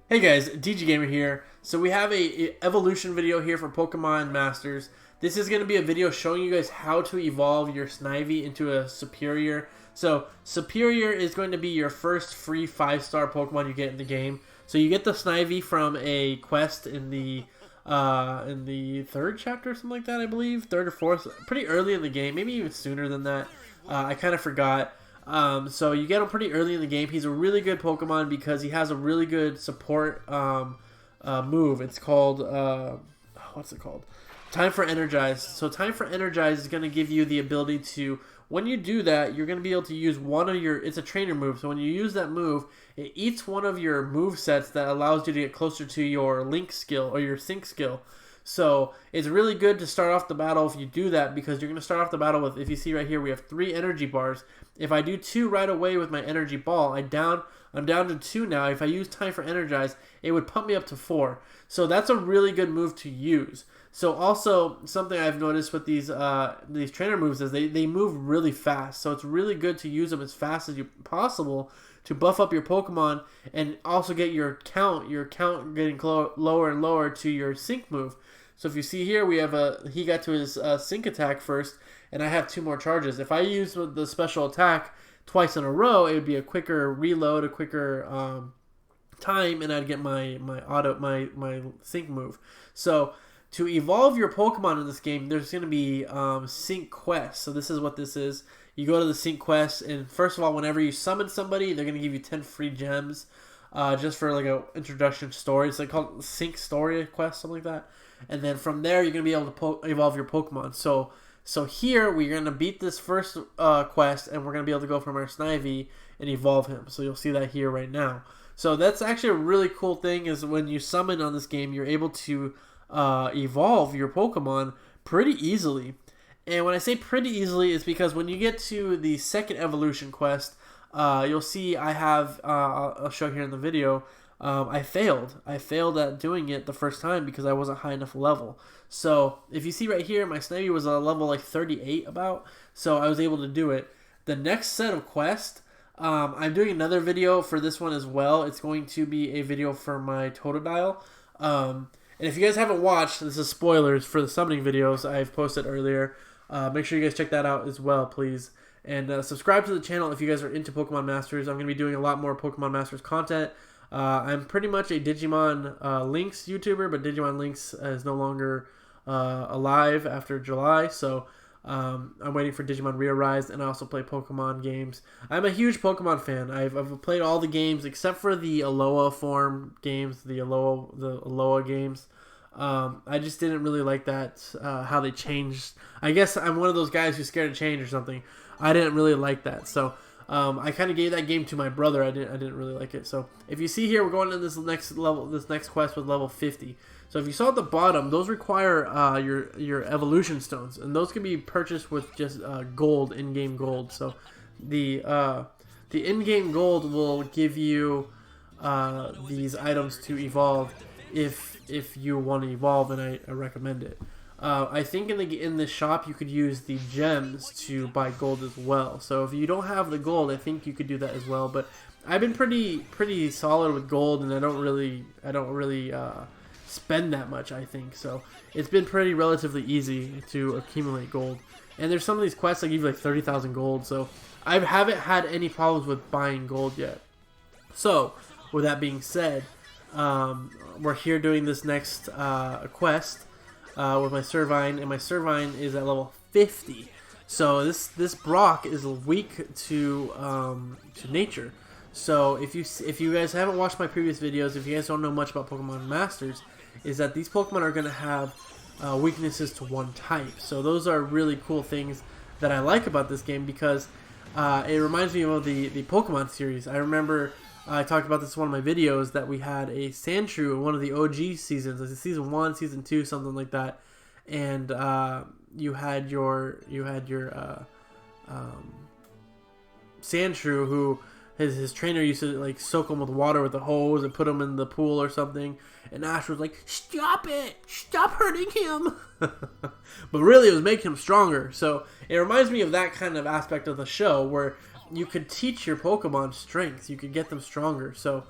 Hey guys, DG Gamer here. So we have a evolution video here for Pokemon Masters. This is going to be a video showing you guys how to evolve your Snivy into a Serperior. So Serperior is going to be your first free 5-star Pokemon you get in the game. So you get the Snivy from a quest in the third chapter or something like that, I believe. Third or fourth, pretty early in the game, maybe even sooner than that. I kind of forgot. So you get him pretty early in the game. He's a really good Pokemon because he has a really good support move. It's called, what's it called? Time for Energize. So Time for Energize is going to give you the ability to, when you do that, you're going to be able to use one of your, it's a trainer move. So when you use that move, it eats one of your move sets that allows you to get closer to your Link skill or your Sync skill. So it's really good to start off the battle if you do that, because you're going to start off the battle with, if you see right here, we have 3 energy bars. If I do 2 right away with my energy ball, I'm down to 2 now. If I use Time for Energize, it would pump me up to 4. So that's a really good move to use. So also, something I've noticed with these trainer moves is they move really fast. So it's really good to use them as fast as possible to buff up your Pokemon and also get your count getting lower and lower to your Sync move. So if you see here, we have he got to his Sync attack first, and I have 2 more charges. If I use the special attack twice in a row, it would be a quicker reload, a quicker time, and I'd get my Sync move. So to evolve your Pokemon in this game, there's going to be Sync quests. So this is what this is. You go to the Sync quest, and first of all, whenever you summon somebody, they're going to give you 10 free gems just for like a introduction story. It's like called Sync story quest, something like that. And then from there, you're going to be able to evolve your Pokemon. So here, we're going to beat this first quest, and we're going to be able to go from our Snivy and evolve him. So you'll see that here right now. So that's actually a really cool thing, is when you summon on this game, you're able to evolve your Pokemon pretty easily. And when I say pretty easily, it's because when you get to the second evolution quest, you'll see I have, I'll show here in the video, I failed at doing it the first time because I wasn't high enough level. So if you see right here, my Snivy was a level like 38 about, so I was able to do it. The next set of quests, I'm doing another video for this one as well. It's going to be a video for my Totodile. And if you guys haven't watched, this is spoilers for the summoning videos I've posted earlier. Make sure you guys check that out as well, please. And subscribe to the channel if you guys are into Pokemon Masters. I'm going to be doing a lot more Pokemon Masters content. I'm pretty much a Digimon Links YouTuber, but Digimon Links is no longer alive after July, so I'm waiting for Digimon Re-Arise, and I also play Pokemon games. I'm a huge Pokemon fan. I've played all the games except for the Alola form games, the Alola games. I just didn't really like that, how they changed. I guess I'm one of those guys who's scared of change or something. I didn't really like that, so I kind of gave that game to my brother. I didn't really like it. So if you see here, we're going to this next quest with level 50. So if you saw at the bottom, those require your evolution stones, and those can be purchased with just gold, in-game gold. So the in-game gold will give you these items to evolve if you want to evolve, and I recommend it. I think in the shop you could use the gems to buy gold as well. So if you don't have the gold, I think you could do that as well. But I've been pretty solid with gold, and I don't really spend that much, I think. So it's been pretty relatively easy to accumulate gold. And there's some of these quests that give you like 30,000 gold. So I haven't had any problems with buying gold yet. So with that being said, we're here doing this next quest with my Servine, and my Servine is at level 50. So this Brock is weak to nature. So if you guys haven't watched my previous videos, if you guys don't know much about Pokemon Masters, is that these Pokemon are going to have weaknesses to one type. So those are really cool things that I like about this game, because it reminds me of the Pokemon series. I remember I talked about this in one of my videos, that we had a Sandshrew in one of the OG seasons, like season 1, season 2, something like that, and you had your Sandshrew who his trainer used to like soak him with water with a hose and put him in the pool or something, and Ash was like, "Stop it! Stop hurting him!" But really, it was making him stronger. So it reminds me of that kind of aspect of the show, where you could teach your Pokemon strength. You could get them stronger. So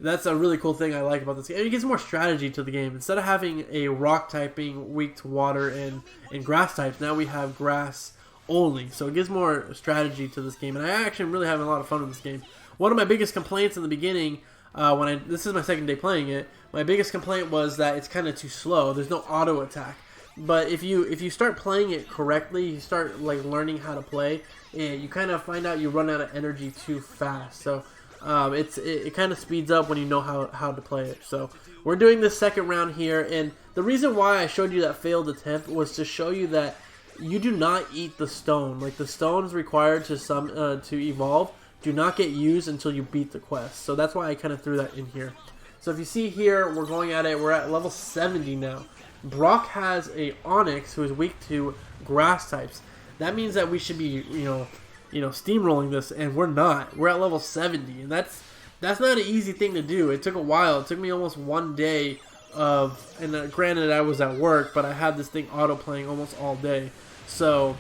That's a really cool thing I like about this game. And it gives more strategy to the game. Instead of having a rock type being weak to water and grass types, now we have grass only. So it gives more strategy to this game. And I actually am really having a lot of fun with this game. One of my biggest complaints in the beginning, this is my second day playing it, my biggest complaint was that it's kind of too slow. There's no auto attack. But if you start playing it correctly, you start like learning how to play, and you kind of find out you run out of energy too fast. So it kind of speeds up when you know how to play it. So we're doing this second round here, and the reason why I showed you that failed attempt was to show you that you do not eat the stone. Like, the stones required to evolve do not get used until you beat the quest. So that's why I kind of threw that in here. So if you see here, we're going at it. We're at level 70 now. Brock has a Onyx who is weak to grass types. That means that we should be, steamrolling this, and we're not. We're at level 70, and that's not an easy thing to do. It took a while. It took me almost one day and granted I was at work, but I had this thing auto playing almost all day, so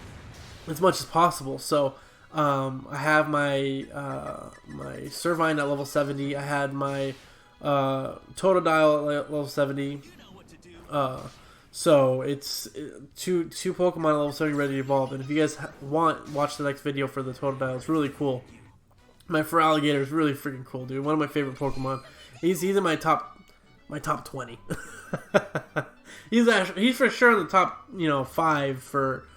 as much as possible. So I have my my Servine at level 70. I had my Totodile at level 70. So it's two Pokemon at level 70 ready to evolve. And if you guys watch the next video for the Totodile. It's really cool. My Feraligatr is really freaking cool, dude. One of my favorite Pokemon. He's in my top 20. he's for sure in the top 5 for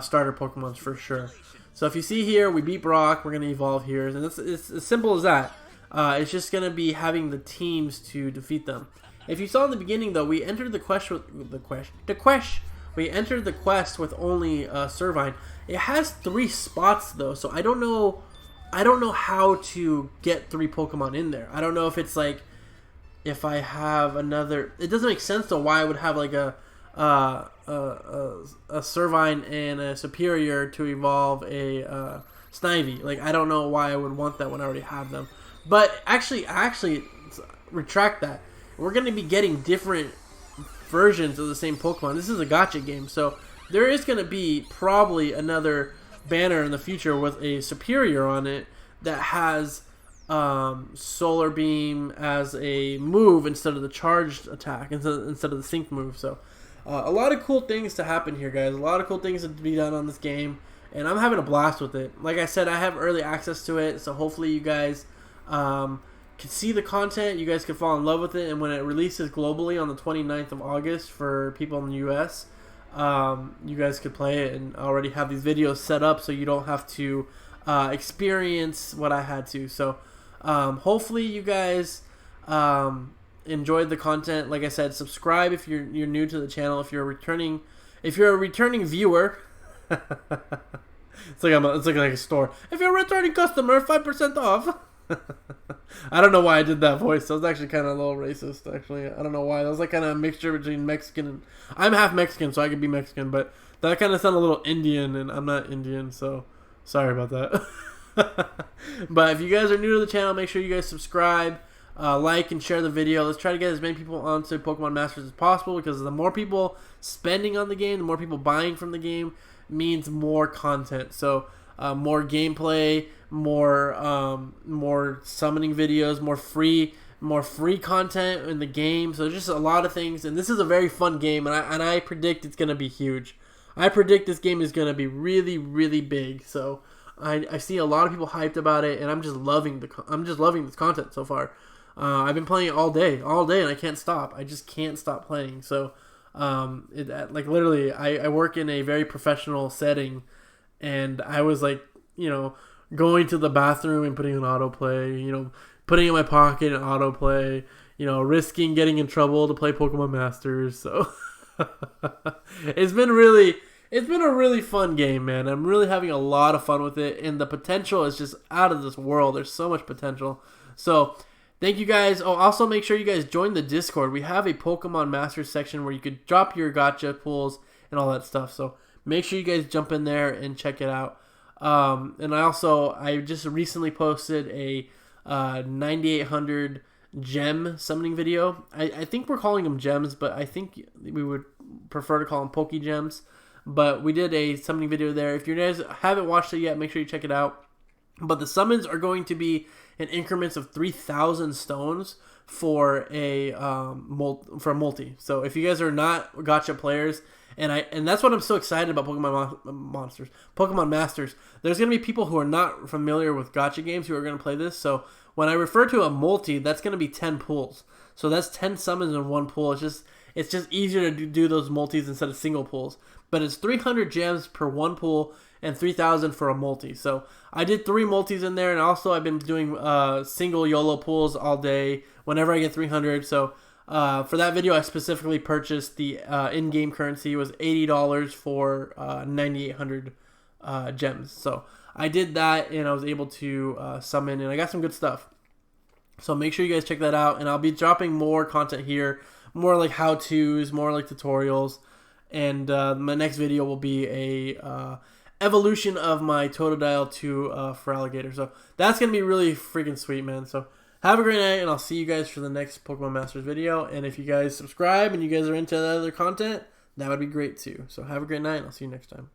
starter Pokemons for sure. So if you see here, we beat Brock. We're gonna evolve here, and it's as simple as that. It's just gonna be having the teams to defeat them. If you saw in the beginning, though, we entered the quest with we entered the quest with only Servine. It has 3 spots though, so I don't know how to get 3 Pokemon in there. I don't know if it's like if I have another. It doesn't make sense though why I would have like a Servine and a Serperior to evolve a Snivy. Like, I don't know why I would want that when I already have them. But actually retract that. We're going to be getting different versions of the same Pokemon. This is a gacha game, so there is going to be probably another banner in the future with a Serperior on it that has Solar Beam as a move instead of the charged attack, instead of the sync move. So a lot of cool things to happen here, guys. A lot of cool things to be done on this game, and I'm having a blast with it. Like I said, I have early access to it, so hopefully you guys can see the content, you guys can fall in love with it, and when it releases globally on the 29th of August for people in the US, you guys could play it and already have these videos set up so you don't have to experience what I had to. So hopefully you guys enjoyed the content. Like I said, subscribe if you're new to the channel. If you're a returning viewer, it's like a store. If you're a returning customer, 5% off. I don't know why I did that voice. That was actually kind of a little racist, actually. I don't know why. That was like kind of a mixture between Mexican and... I'm half Mexican, so I could be Mexican, but that kind of sounded a little Indian, and I'm not Indian, so sorry about that. But if you guys are new to the channel, make sure you guys subscribe, like, and share the video. Let's try to get as many people onto Pokemon Masters as possible, because the more people spending on the game, the more people buying from the game means more content. So more gameplay, more summoning videos, more free content in the game. So just a lot of things, and this is a very fun game, and I predict it's gonna be huge. I predict this game is gonna be really, really big. So I see a lot of people hyped about it, and I'm just loving this content so far. I've been playing it all day, and I can't stop. I just can't stop playing. So like literally, I work in a very professional setting, and I was like, going to the bathroom and putting on autoplay, putting it in my pocket and autoplay, risking getting in trouble to play Pokemon Masters. So it's been a really fun game, man. I'm really having a lot of fun with it, and the potential is just out of this world. There's so much potential. So thank you guys. Oh, also make sure you guys join the Discord. We have a Pokemon Masters section where you could drop your gacha pools and all that stuff. So make sure you guys jump in there and check it out. And I just recently posted a 9800 gem summoning video. I think we're calling them gems, but I think we would prefer to call them Poke Gems. But we did a summoning video there. If you guys haven't watched it yet, make sure you check it out. But the summons are going to be in increments of 3,000 stones for a multi. So if you guys are not gacha players, and that's what I'm so excited about Pokemon Masters. There's gonna be people who are not familiar with gacha games who are gonna play this. So when I refer to a multi, that's gonna be 10 pulls. So that's 10 summons in one pull. It's just easier to do those multis instead of single pulls. But it's 300 gems per one pull and 3,000 for a multi. So I did 3 multis in there, and also I've been doing single YOLO pulls all day whenever I get 300. So for that video, I specifically purchased the in-game currency. It was $80 for 9,800 gems. So I did that, and I was able to summon, and I got some good stuff. So make sure you guys check that out, and I'll be dropping more content here, more like how-tos, more like tutorials, and my next video will be a evolution of my Totodile to Feraligatr. So that's going to be really freaking sweet, man. So have a great night, and I'll see you guys for the next Pokemon Masters video. And if you guys subscribe and you guys are into the other content, that would be great too. So have a great night, and I'll see you next time.